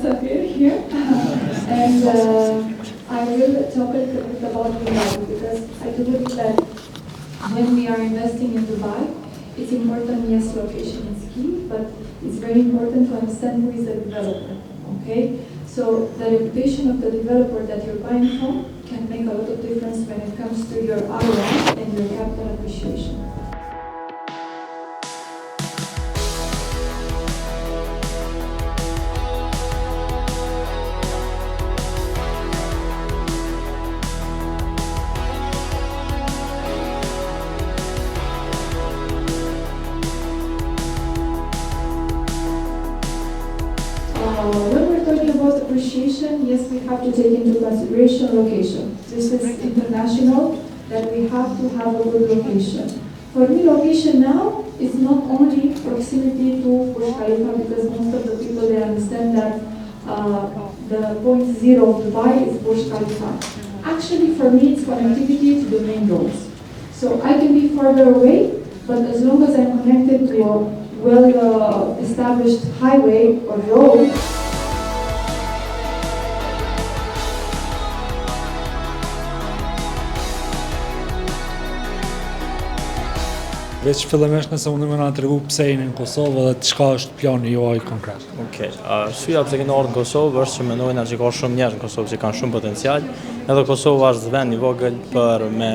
Safir here, and I will talk a little bit about Dubai because I do believe that when we are investing in Dubai, it's important, yes, location is key, but it's very important to understand who is the developer, okay? So the reputation of the developer that you're buying from can make a lot of difference when it comes to your ROI and your capital appreciation. When we're talking about appreciation, yes, we have to take into consideration location. This is international, that we have to have a good location. For me, location now is not only proximity to Burj Khalifa, because most of the people, they understand that the point zero of Dubai is Burj Khalifa. Actually, for me, it's connectivity to the main roads. So I can be further away, but as long as I'm connected to a well-established highway or road. Veç fillimisht nëse unë më na tregu pse jeni në Kosovë dhe çka është plani juaj konkret. Okej, arsyeja pse kemi ardhur në Kosovë është që mendojna që ka shumë njerëz në Kosovë që kanë shumë potencial, edhe Kosova është vend i vogël për me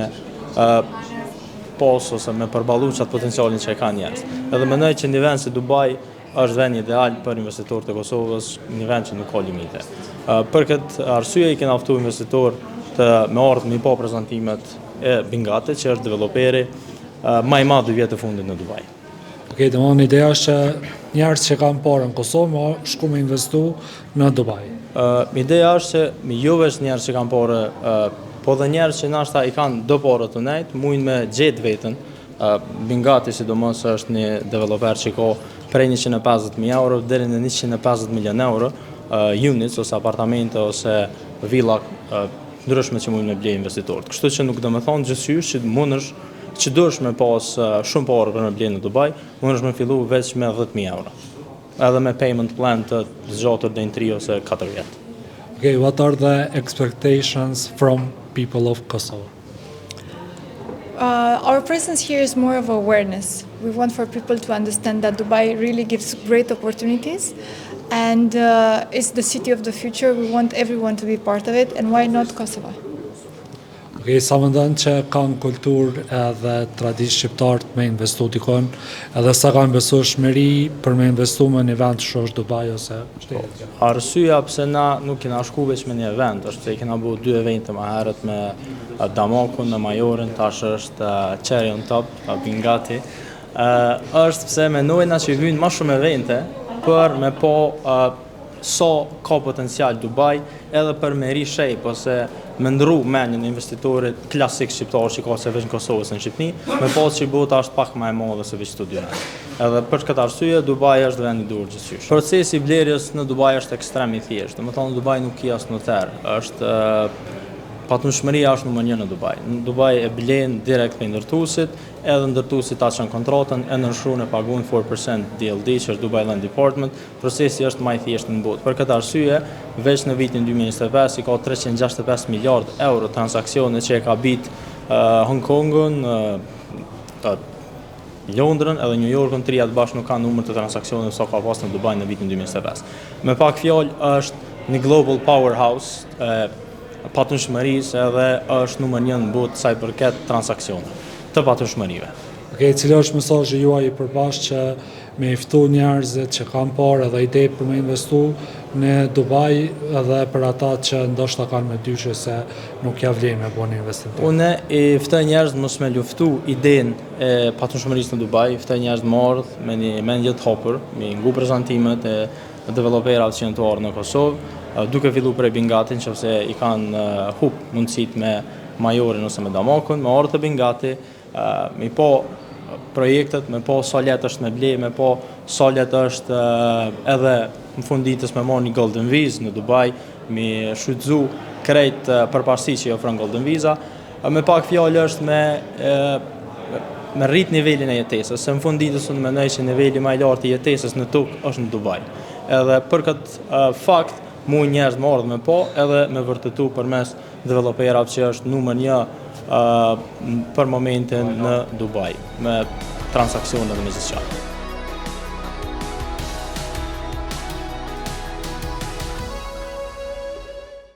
pas ose me përballu çat potencialin që kanë njerëz. Edhe mendoj që një vend si Dubai është vend ideal për investitorët e Kosovës, një vend që nuk ka limite. Për këtë arsye i kena ftuar investitor të me ardhmë i pa prezantimet e Bingate, që është developeri më i madh 2 vjet të fundit në Dubai. Okej, domethënë ideja është që njerëz që kanë parë në Kosovë më shku me investu në Dubai. Ideja është që jo vetëm njerëz që kanë parë, po dhe njerëz që nashta i kanë do parë të nejt, mujnë me gjetë veten. Bingati sidomos është një developer që ka prej 150.000 euro deri në 150 milion euro units ose apartamente ose villa ndryshme që mujnë me blej investitorët. Kështu që nuk do të thonë gjithësisht që mundesh që duhesh me pas shumë parë për me blej në Dubai, mundesh me fillu vetëm me 10.000 euro. Edhe me payment plan të zgjatur deri në 3 ose 4 vjet. Okay, what are the expectations from people of Kosovo? Our presence here is more of awareness. We want for people to understand that Dubai really gives great opportunities and it's the city of the future. We want everyone to be part of it, and why not Kosovo? Okay, sa mendon që kanë kulturë edhe traditë shqiptarët me investu dikon, edhe sa kanë besueshmëri për me investu në një vend shosh Dubai ose shtetet. Arsyeja pse na nuk kena shku veç me një event, është se kena bu 2 evente më herët me Damakun, me Majorin, tash është cherry on top, Bingati. Është pse mendojna që hyjnë më shumë evente për me po sa ka potencial Dubai, edhe për me ri shape ose me ndru menjën e investitorit klasik shqiptar që ka se veç në Kosovës në Shqipni, me pas që bota është pak më e madhe se veç studionet. Edhe për këtë arsye Dubai është vend i dur gjithçysh. Procesi i blerjes në Dubai është ekstrem i thjeshtë. Domethënë Dubai nuk ka as notar, është patundshmëria është numër 1 në Dubai. Në Dubai e blen direkt me ndërtuesit, edhe ndërtuesit ta çon kontratën, e nënshkruan e paguajnë 4% DLD, që është Dubai Land Department. Procesi është më i thjeshtë në botë. Për këtë arsye, veç në vitin 2025 ka 365 miliard euro transaksione që e ka bit Hong Kongun, Londrën edhe New Yorkun, 3 bashkë nuk kanë numër të transaksioneve sa ka pas në Dubai në vitin 2025. Me pak fjalë është një global powerhouse patundshmërisë edhe është numër 1 në botë sa i përket transaksione të patundshmërive. Okej, cili është mesazhi juaj i përbashkët që me i ftu njerëzit që kanë parë edhe ide për me investu në Dubai edhe për ata që ndoshta kanë me dyshje se nuk ja vlen me bën investim. Unë i ftoj njerëz mos me luftu idenë e patundshmërisë në Dubai, i ftoj njerëz më ardh me një mendje të hapur, me ngu prezantimet e developerave që janë të ardhur në Kosovë, duke filluar prej Bingatin, nëse i kanë hub mundësitë me Majorin ose me Damakun, me ardhur te Bingati, me po projektet, me po sa let është me blej, me po sa let është edhe në funditës me marrë një Golden Visa në Dubai, me shfrytzu krejt përparësi që i ofron Golden Visa, me pak fjalë është me rrit nivelin e jetesës, se në funditës unë mendoj që niveli më i lartë i jetesës në tokë është në Dubai. edhe për këtë fakt mu njerëz më ardhë me po edhe me vërtetu përmes developerave që është numër 1 për momentin në Dubai me transaksionet dhe me gjithçka.